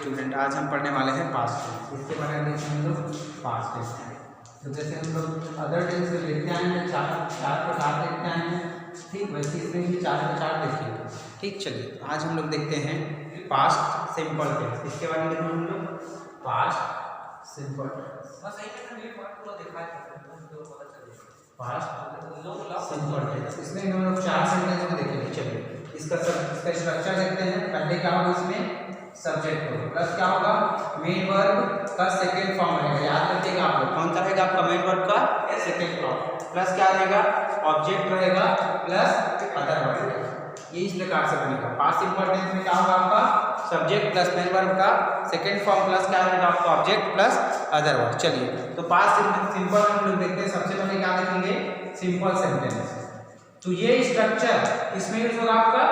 Student, आज हम पढ़ने वाले हैं पास्ट टेंस। इसके बारे में देखते हैं हम लोग पास्ट टेंस। तो जैसे हम लोग अदर टेंस में देखते आए हैं, चार प्रकार देखते आए हैं, ठीक, वैसे इसमें भी 4 के 4 देखेंगे। ठीक, चलिए आज हम लोग देखते हैं पास्ट सिंपल टेंस। इसके बारे में देखते हैं हम लोग पास्ट सिंपल टेंस। बस यही पूरा देखा है, पास्ट सिंपल टेंस। इसमें हम लोग 4 सेंटेंस में देखेंगे। चलिए इसका स्ट्रक्चर देखते हैं। पहले क्या होगा, इसमें सब्जेक्ट होगा, प्लस क्या होगा, मेन वर्ब का सेकंड फॉर्म रहेगा। याद रखिएगा आप लोग, कौन सा रहेगा आपका मेन वर्ब का सेकंड फॉर्म, प्लस क्या रहेगा, ऑब्जेक्ट रहेगा, प्लस अदर वर्ब रहेगा। ये इस प्रकार से बनेगा। पास्ट सिंपल टेंस में क्या होगा, आपका सब्जेक्ट प्लस मेन वर्ब का सेकंड फॉर्म, प्लस क्या रहेगा आपका ऑब्जेक्ट प्लस अदर वर्ब। चलिए तो पास्ट सिंपल हम लोग देखते हैं। सबसे पहले क्या देखेंगे, सिंपल सेंटेंस। तो ये स्ट्रक्चर किसमें यूज होगा, आपका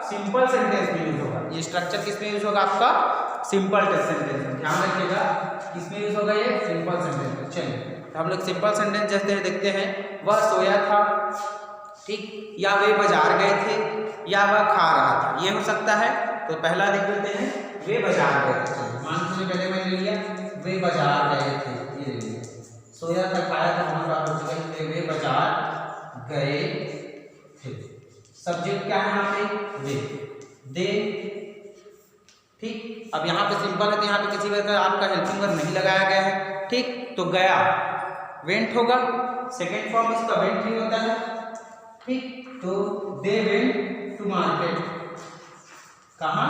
सिंपल सेंटेंस में यूज होगा। ये स्ट्रक्चर किसमें यूज होगा, आपका सिंपल सेंटेंस में। ध्यान रखिएगा किसमें यूज होगा, ये सिंपल सेंटेंस में। चलिए तो हम लोग सिंपल सेंटेंस जैसे देखते हैं, वह सोया था, ठीक, या वे बाजार गए थे, या वह खा रहा था, ये हो सकता है। तो पहला देख लेते हैं, वे बाजार गए थे। मान लीजिए पहले मैंने लिया वे बाजार गए थे, ये ले लिया, सोया था, खाया था, हमारी बात हो चुकी है, वे बाजार गए थे। सब्जेक्ट क्या है यहाँ पे, वे, दे, ठीक। अब यहाँ पे सिंपल है तो यहाँ पे किसी प्रकार आपका हेल्पिंग वर्ब नहीं लगाया गया है, ठीक। तो गया वेंट होगा, सेकेंड फॉर्म इसका वेंट ही होता है, ठीक। तो दे वेंट टू मार्केट, कहाँ,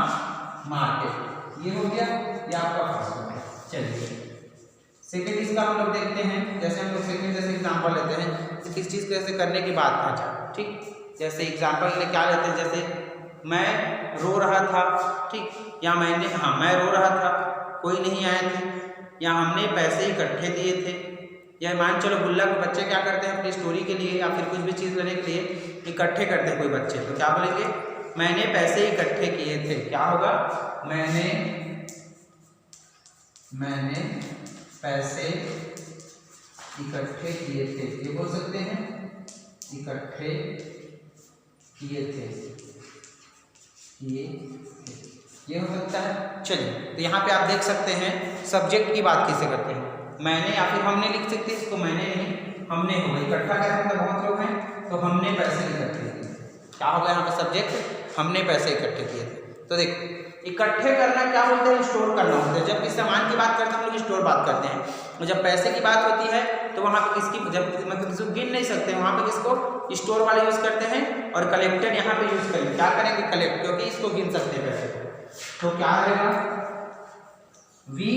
मार्केट, ये हो गया, ये आपका फर्स्ट हो गया। चलिए सेकेंड इसका हम लोग देखते हैं। जैसे हम लोग सेकेंड जैसे एग्जांपल लेते हैं, किस चीज़ को ऐसे करने की बात आ जाए, ठीक। जैसे एग्जांपल में क्या लेते हैं, जैसे मैं रो रहा था, ठीक, या मैंने, हाँ मैं रो रहा था, कोई नहीं आए थे, या हमने पैसे इकट्ठे दिए थे, या मान चलो गुल्ला के बच्चे क्या करते हैं अपनी स्टोरी के लिए या फिर कुछ भी चीज़ लेने के लिए इकट्ठे करते हैं कोई बच्चे, तो क्या बोलेंगे, मैंने पैसे इकट्ठे किए थे। क्या होगा, मैंने पैसे इकट्ठे किए थे, ये बोल सकते हैं, इकट्ठे किए थे, ये हो सकता है। चलिए तो यहाँ पे आप देख सकते हैं सब्जेक्ट की बात किसे करते हैं, मैंने या फिर हमने लिख सकते हैं इसको, मैंने नहीं हमने होगा, इकट्ठा क्या मतलब बहुत लोग हैं, तो हमने पैसे इकट्ठे किए। क्या होगा यहाँ पे सब्जेक्ट, हमने पैसे इकट्ठे किए थे। तो देखो इकट्ठे करना क्या बोलते हैं, स्टोर करना होता है। जब किसी सामान की बात करते हैं हम लोग स्टोर बात करते हैं, और जब पैसे की बात होती है तो वहाँ पे किसकी, जब मतलब किसी को गिन नहीं सकते वहाँ पे किसको स्टोर वाले यूज करते हैं, और कलेक्टेड यहाँ पे यूज करेंगे, क्या करेंगे, कलेक्ट, क्योंकि इसको गिन सकते हैं पैसे को। तो क्या रहेगा, we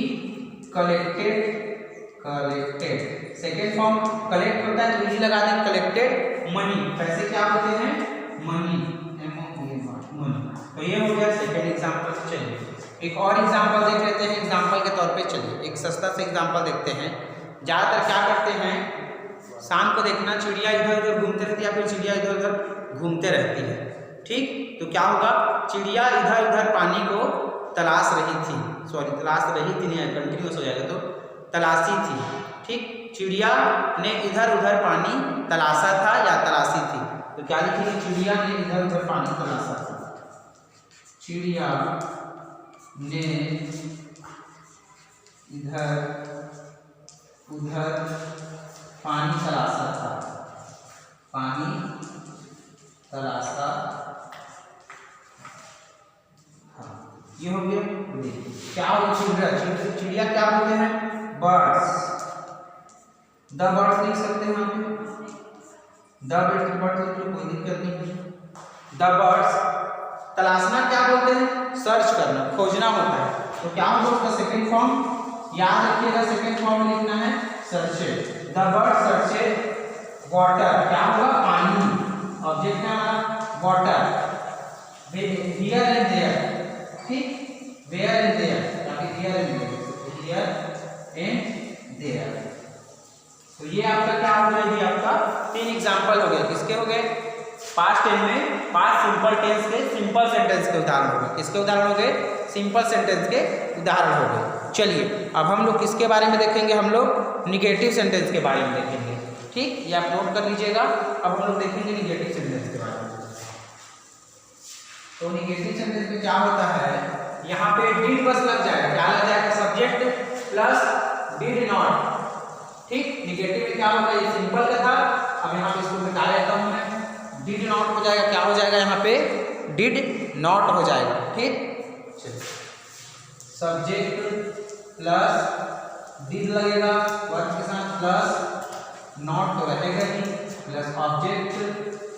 collected, second form collect होता है तो इजी लगा दें, कलेक्टेड मनी, पैसे क्या होते हैं, मनी, मनी। तो ये हो गया सेकेंड एग्जांपल। चलिए एक और एग्जांपल देख लेते हैं एग्जांपल के तौर पे। चलिए एक सस्ता से एग्जांपल देखते हैं। ज़्यादातर क्या करते हैं, शाम को देखना चिड़िया इधर उधर घूमते रहती है, या फिर चिड़िया इधर उधर घूमते रहती है, ठीक। तो क्या होगा, चिड़िया इधर उधर पानी को तलाश रही थी, सॉरी तलाश रही थी नहीं, कंटिन्यूस हो जाएगा, तो तलाशी थी, ठीक। चिड़िया ने इधर उधर पानी तलाशा था या तलाशी थी, तो क्या लिखेंगे, चिड़िया ने इधर उधर पानी तलाशा था, चिड़िया ने इधर उधर पानी तलाशा था, पानी तलाशा, हाँ ये हो गया। क्या हो, चिड़िया क्या बोलते हैं, बर्ड्स, द बर्ड्स लिख सकते हैं यहाँ पे, द बर्ड्स लिख लो, कोई दिक्कत नहीं। द बर्ड्स, तलाशना क्या बोलते हैं, सर्च करना, खोजना होता है, तो क्या होगा उसका सेकंड फॉर्म, याद रखिएगा सेकंड फॉर्म लिखना है, searched, the bird searched water, क्या होगा, पानी, ऑब्जेक्ट है हमारा वाटर, हियर एंड देयर, ठीक, वेयर एंड देयर, या फिर here and there, here and there. तो ये आपका क्या हो गया, ये आपका 3 एग्जांपल हो गए, किसके हो गए, पास्ट टेंस में, पास्ट सिंपल टेंस के सिंपल सेंटेंस के उदाहरण हो गए। किसके उदाहरण हो गए, सिंपल सेंटेंस के उदाहरण हो गए। चलिए अब हम लोग किसके बारे में देखेंगे, हम लोग निगेटिव सेंटेंस के बारे में देखेंगे, ठीक, ये आप नोट कर लीजिएगा। अब हम लोग देखेंगे निगेटिव सेंटेंस के बारे में। तो निगेटिव सेंटेंस में क्या होता है, यहाँ पे डिड बस लग जाएगा, क्या क्या लग जाएगा, सब्जेक्ट प्लस डिड नॉट। ठीक, निगेटिव में क्या होगा, ये सिंपल का था, अब यहाँ पे इसको मिटा लेता हूँ मैं, डिड नॉट हो जाएगा, क्या हो जाएगा यहाँ पे, डिड नॉट हो जाएगा। ठीक, चलिए सब्जेक्ट प्लस डिड लगेगा वर्ब के साथ प्लस नॉट तो रहेगा ही, plus object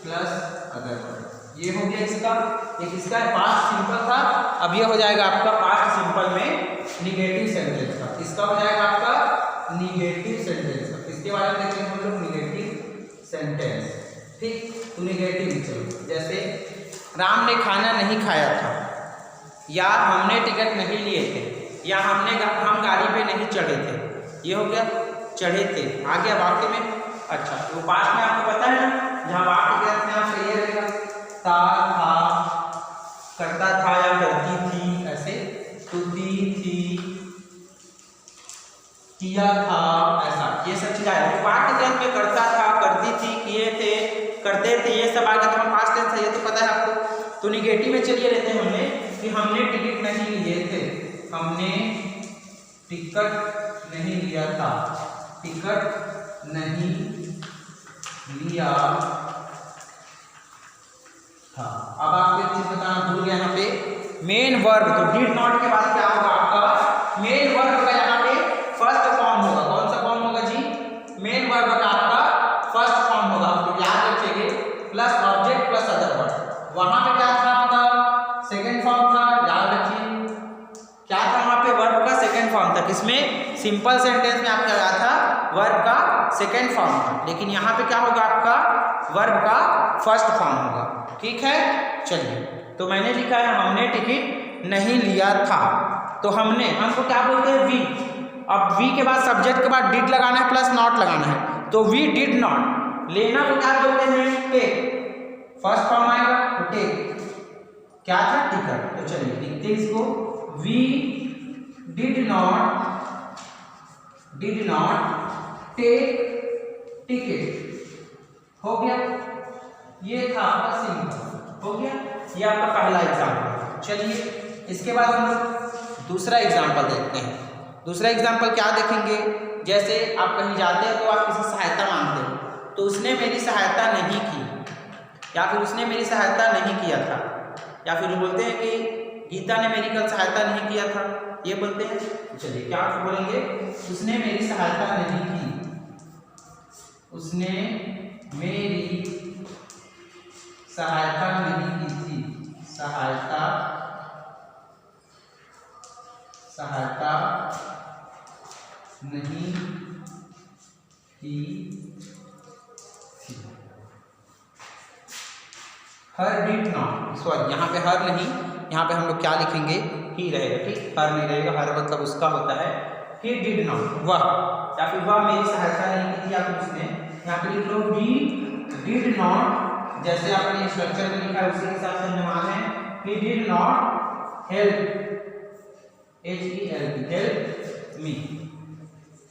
plus other verb. ये हो गया इसका, एक इसका पास्ट सिंपल था, अब ये हो जाएगा आपका पास्ट सिंपल में निगेटिव सेंटेंस का। इसका हो जाएगा आपका निगेटिव सेंटेंस का, इसके बारे में देखेंगे हम लोग निगेटिव सेंटेंस। ठीक, तो निगेटिव चलो, जैसे राम ने खाना नहीं खाया था, या हमने टिकट नहीं लिए थे, या हम गाड़ी पे नहीं चढ़े थे। ये हो गया चढ़े थे, आ गया वाक्य में। अच्छा, तो पास्ट में आपको पता है ना, जहाँ वाक्य के अंत में आपका ये रहेगा था, करता था या करती थी, ऐसे तुती थी, किया था, ऐसा ये सब चीज आया। तो वाक्य के अंत में करता था, करती थी, किए थे, करते थे, ये सब आ गया, तो पास्ट टेंस है, ये तो पता है आपको। तो निगेटिव में चलिए लेते हैं हमने कि हमने टिकट नहीं लिए थे, हमने टिकट नहीं लिया था, टिकट नहीं लिया था। अब आपको एक चीज बताना भूल गया, यहाँ पे मेन वर्ब, तो डिड नॉट के बाद क्या होगा आपका, मेन वर्ब का यहाँ पे फर्स्ट फॉर्म होगा। कौन सा फॉर्म होगा जी, मेन वर्ब का आपका फर्स्ट फॉर्म होगा, आपको याद रखिएगा, plus object plus other verb. वहां पे क्या था आपका, सेकेंड फॉर्म था, याद रखिए क्या था वहां पे, वर्ब का सेकेंड फॉर्म था। किसमें, सिंपल सेंटेंस में आपका क्या था, वर्ब का सेकेंड फॉर्म था, लेकिन यहाँ पे क्या होगा आपका, वर्ब का फर्स्ट फॉर्म होगा। ठीक है, चलिए, तो मैंने लिखा है हमने टिकट नहीं लिया था, तो हमको क्या बोलते हैं, वी। अब वी के बाद सब्जेक्ट के बाद डिड लगाना है प्लस नॉट लगाना है, तो वी डिड नॉट। लेना को क्या बोलते हैं, टेक, फर्स्ट फॉर्म आएगा तो टेक, क्या था, टिकट। तो चलिए लिखते हैं इसको, we did not take ticket. हो गया, ये था आपका सिंपल, हो गया, ये आपका पहला एग्जाम्पल। चलिए इसके बाद हम लोग दूसरा एग्जाम्पल देखते हैं। दूसरा एग्जाम्पल क्या देखेंगे, जैसे आप कहीं जाते हैं तो आप किसी सहायता मांगते हो, तो उसने मेरी सहायता नहीं की, या फिर उसने मेरी सहायता नहीं किया था, या फिर बोलते हैं कि गीता ने मेरी कल सहायता नहीं किया था, ये बोलते हैं। चलिए क्या बोलेंगे, उसने मेरी सहायता नहीं की, उसने मेरी सहायता नहीं की थी, सहायता नहीं की थी। हर डिड नॉट, सॉरी यहाँ पे हर नहीं, यहाँ पे हम लोग क्या लिखेंगे, ही रहेगा। ठीक, हर नहीं रहेगा, हर मतलब उसका होता है, ही डिड नॉट, वह, या फिर वह मेरी सहायता नहीं की थी, या फिर उसने, यहाँ पे लिख लो ही डिड नॉट, जैसे आपने स्ट्रक्चर में लिखा है उसी के हिसाब से निर्माण है, he did not help, HELP, help me.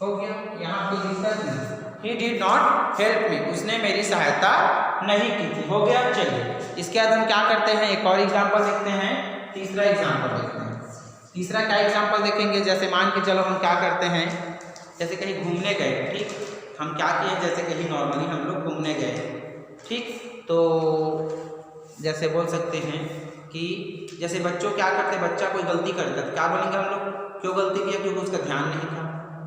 हो गया, यहाँ कोई दिक्कत नहीं, he did not help me, उसने मेरी सहायता नहीं की थी। हो गया, चलिए इसके बाद हम क्या करते हैं, एक और एग्जाम्पल देखते हैं, तीसरा एग्जाम्पल देखते हैं। तीसरा क्या एग्जाम्पल देखेंगे, जैसे मान के चलो हम क्या करते हैं, जैसे कहीं घूमने गए। ठीक, हम क्या किए, जैसे कहीं नॉर्मली हम लोग घूमने गए। ठीक, तो जैसे बोल सकते हैं कि जैसे बच्चों क्या करते, बच्चा कोई गलती करता है, क्या बोलेंगे हम लोग, क्यों गलती किया, क्योंकि उसका ध्यान नहीं था।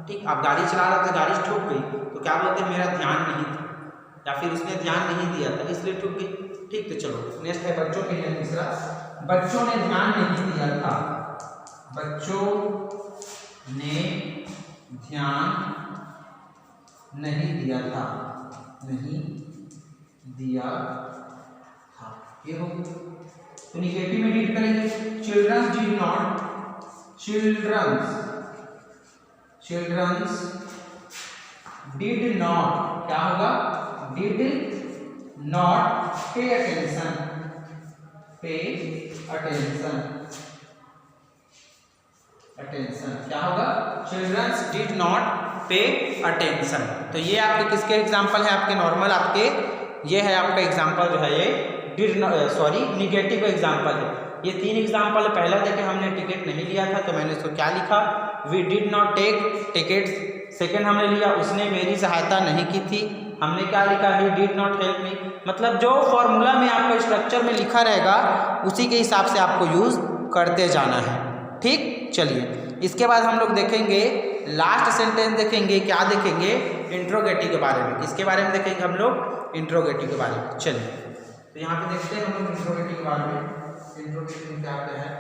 ठीक, आप गाड़ी चला रहा था, गाड़ी ठुक गई, तो क्या बोलते हैं, मेरा ध्यान नहीं था, या फिर उसने ध्यान नहीं दिया था इसलिए ठुक गई। ठीक, तो चलो नेक्स्ट है बच्चों के लिए। तीसरा, बच्चों ने ध्यान नहीं दिया था, बच्चों ने ध्यान नहीं दिया था, नहीं दिया था, ये हो। तो निगेटिव में रीड करेंगे, childrens did not, childrens did not, क्या होगा, डिड नॉट पे अटेंशन, क्या होगा, childrens did not pay attention. तो ये आपके किसके एग्जाम्पल है, आपके नॉर्मल, आपके ये है आपका एग्जाम्पल जो है, ये डिड, सॉरी निगेटिव एग्जाम्पल है। ये 3 एग्जाम्पल पहला देखे हमने टिकट नहीं लिया था तो मैंने इसको क्या लिखा, we did not take tickets. Second हमने लिया, उसने मेरी सहायता नहीं की थी, हमने क्या लिखा, he did not help me. मतलब जो फॉर्मूला में आपको स्ट्रक्चर में लिखा रहेगा उसी के हिसाब से आपको यूज़ करते जाना है। ठीक, चलिए इसके बाद हम लोग देखेंगे लास्ट सेंटेंस, देखेंगे क्या देखेंगे, इंट्रोगेटिव के बारे में। किसके बारे में देखेंगे हम लोग, इंट्रोगेटिव के बारे में। चलिए तो यहाँ पे देखते हैं हम लोग इंट्रोगेटिव के बारे में। इंट्रोगेटिव क्या है,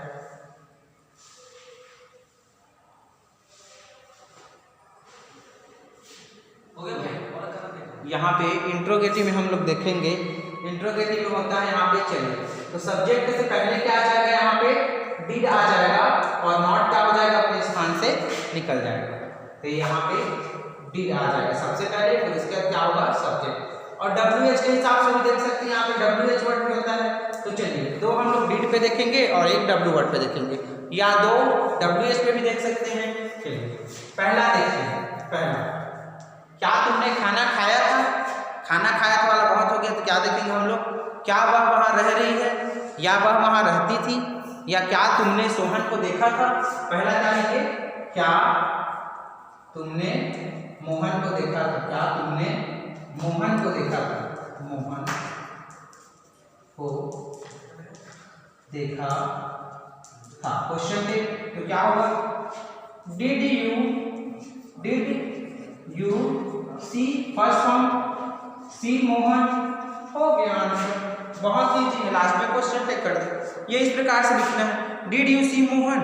यहाँ पे इंट्रोगेटिव में हम लोग देखेंगे, इंट्रोगेटिव होता है यहाँ पे, चलिए तो सब्जेक्ट से पहले क्या आ जाएगा, यहाँ पे डिड आ जाएगा और नॉट क्या हो जाएगा, अपने स्थान से निकल जाएगा। तो यहाँ पे डिड आ जाएगा सबसे पहले, फिर इसके बाद क्या होगा, सब्जेक्ट। और WH के हिसाब से भी देख सकते हैं, यहाँ पे WH वर्ड भी होता है। तो चलिए दो हम लोग डिड पे देखेंगे और एक W वर्ड पे देखेंगे, या दो WH पे भी देख सकते हैं। चलिए पहला देखते हैं, पहला, क्या तुमने खाना खाया था, खाना खाया था वाला बहुत हो गया, तो क्या देखेंगे हम लोग, क्या वह वहाँ रह रही है, या वह वहाँ रहती थी, या क्या तुमने सोहन को देखा था। पहला क्या लिखे, क्या तुमने मोहन को देखा था, क्या तुमने मोहन को देखा था, मोहन को देखा था। क्वेश्चन पे तो क्या होगा, did you see, first form see Mohan, हो गया आंसर। बहुत ईजी है, लास्ट में क्वेश्चन टेक कर दे, ये इस प्रकार से लिखना है, डिड यू सी मोहन।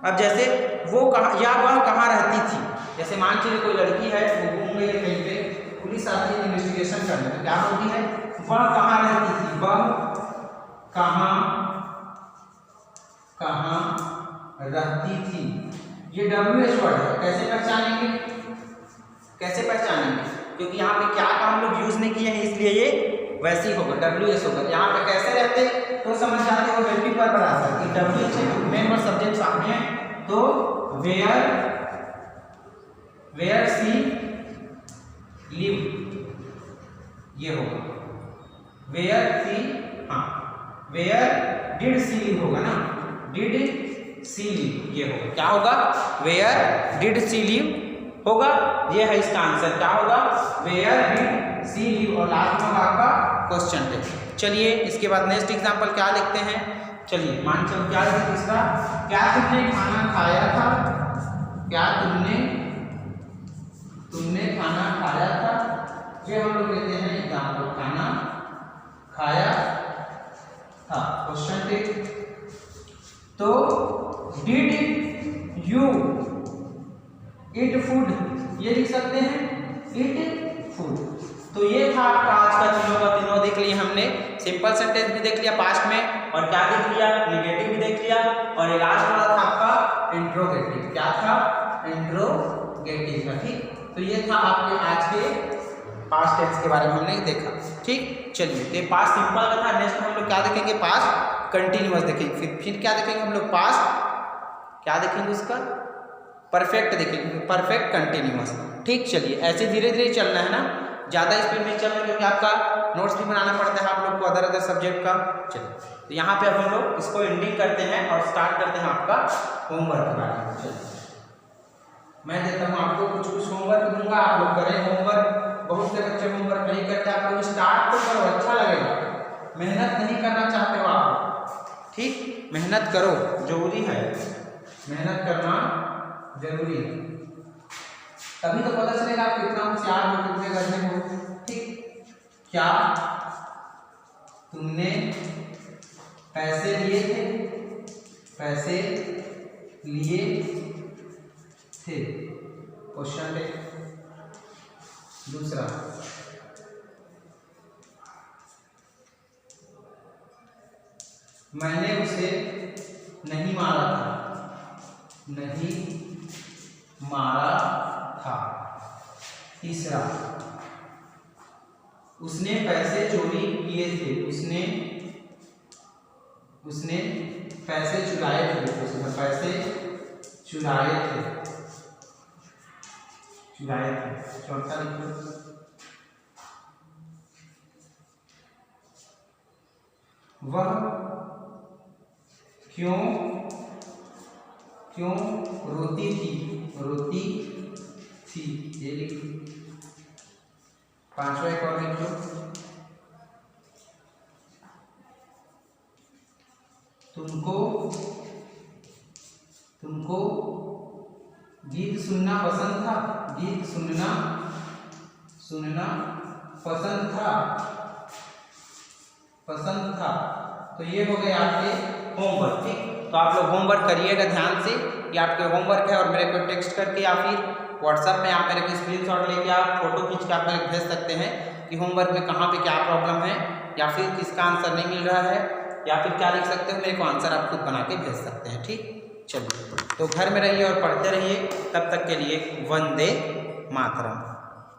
अब जैसे वो कहाँ या वह कहाँ रहती थी, जैसे मान चलिए कोई लड़की है, वो घूम गई है कहीं पे, पुलिस आती है इन्वेस्टिगेशन करने, तो क्या होती है, वह कहाँ रहती थी, वह कहाँ रहती थी। ये WH वर्ड है, कैसे पहचानेंगे, कैसे पहचानेंगे, क्योंकि यहाँ पे क्या का हम लोग यूज नहीं किए हैं, इसलिए ये वैसे ही होगा, WH होगा। यहाँ पे कैसे रहते तो समझ जाते हो, वेटिव पर आता है कि WH है, मेन वर्ड सब्जेक्ट सामने है, तो वेयर सी लिव, ये होगा वेयर सी, हाँ वेयर डिड सी लिव होगा ना, डिड सी लिव, ये होगा, क्या होगा, वेयर डिड सी लिव होगा, ये है इसका आंसर, क्या होगा, वेयर डिड सी लिव। और लास्ट में आपका क्वेश्चन टेक। चलिए इसके बाद नेक्स्ट एग्जांपल क्या लिखते हैं, चलिए मान चलो क्या लिखते हैं इसका, क्या तुमने खाना खाया था, क्या तुमने खाना खाया था, ये हम लोग लेते हैं एग्जांपल, खाना खाया था। क्वेश्चन टेक, तो डिड यू ईट फूड, ये लिख सकते हैं, ईट फूड। तो ये था आपका आज का तीनों का तीनों देख लिया हमने, सिंपल सेंटेंस भी देख लिया पास्ट में, और क्या देख लिया, नेगेटिव भी देख लिया, और ये लास्ट वाला था आपका इंट्रोगेटिव, क्या था, इंट्रोगेटिव था। ठीक, तो ये था आपके आज के पास्ट टेंस के बारे में हमने देखा। ठीक, चलिए तो पास्ट सिंपल का था, नेक्स्ट हम लोग क्या देखेंगे, पास्ट कंटिन्यूअस देखेंगे, फिर क्या देखेंगे हम लोग, पास्ट क्या देखेंगे उसका, परफेक्ट देखेंगे, परफेक्ट कंटिन्यूअस। ठीक, चलिए ऐसे धीरे धीरे चलना है ना, ज़्यादा स्पीड में चलना, क्योंकि आपका नोट्स भी बनाना पड़ता है आप लोग को अदर सब्जेक्ट का। चलिए तो यहाँ पे अब हम लोग इसको एंडिंग करते हैं और स्टार्ट करते हैं आपका होमवर्क के बारे में। चलिए मैं देता हूँ आपको कुछ होमवर्क दूंगा, आप लोग करें होमवर्क। बहुत से बच्चे होमवर्क नहीं करते, आप लोग स्टार्ट तो करो, अच्छा लगेगा, मेहनत नहीं करना चाहते हो आप, ठीक, मेहनत करो, जरूरी है, मेहनत करना जरूरी है, तभी तो पता चलेगा आप कितना होशियार हो, कितने गंदे हो। ठीक, क्या तुमने पैसे लिए थे, पैसे लिए थे, क्वेश्चन है। दूसरा, मैंने उसे नहीं मारा था, नहीं मारा था। तीसरा, उसने पैसे चोरी किए थे, उसने पैसे चुराए थे, उसने पैसे चुराए थे। चौथा लिखो, वह क्यों रोती थी, ये लिखो। 5वां एक और लिख लो, तुमको गीत सुनना पसंद था, गीत सुनना पसंद था। तो ये हो गए आपके होमवर्क। ठीक, तो आप लोग होमवर्क करिएगा ध्यान से, ये आपके होमवर्क है। और मेरे को टेक्स्ट करके या फिर व्हाट्सएप में आप मेरे को स्क्रीनशॉट लेके आप फोटो खींच के आप मेरे को भेज सकते हैं कि होमवर्क में कहाँ पे क्या प्रॉब्लम है, या फिर किसका आंसर नहीं मिल रहा है, या फिर क्या लिख सकते हो, मेरे को आंसर आप खुद बना के भेज सकते हैं। ठीक, चलिए, तो घर में रहिए और पढ़ते रहिए। तब तक के लिए वंदे मातरम।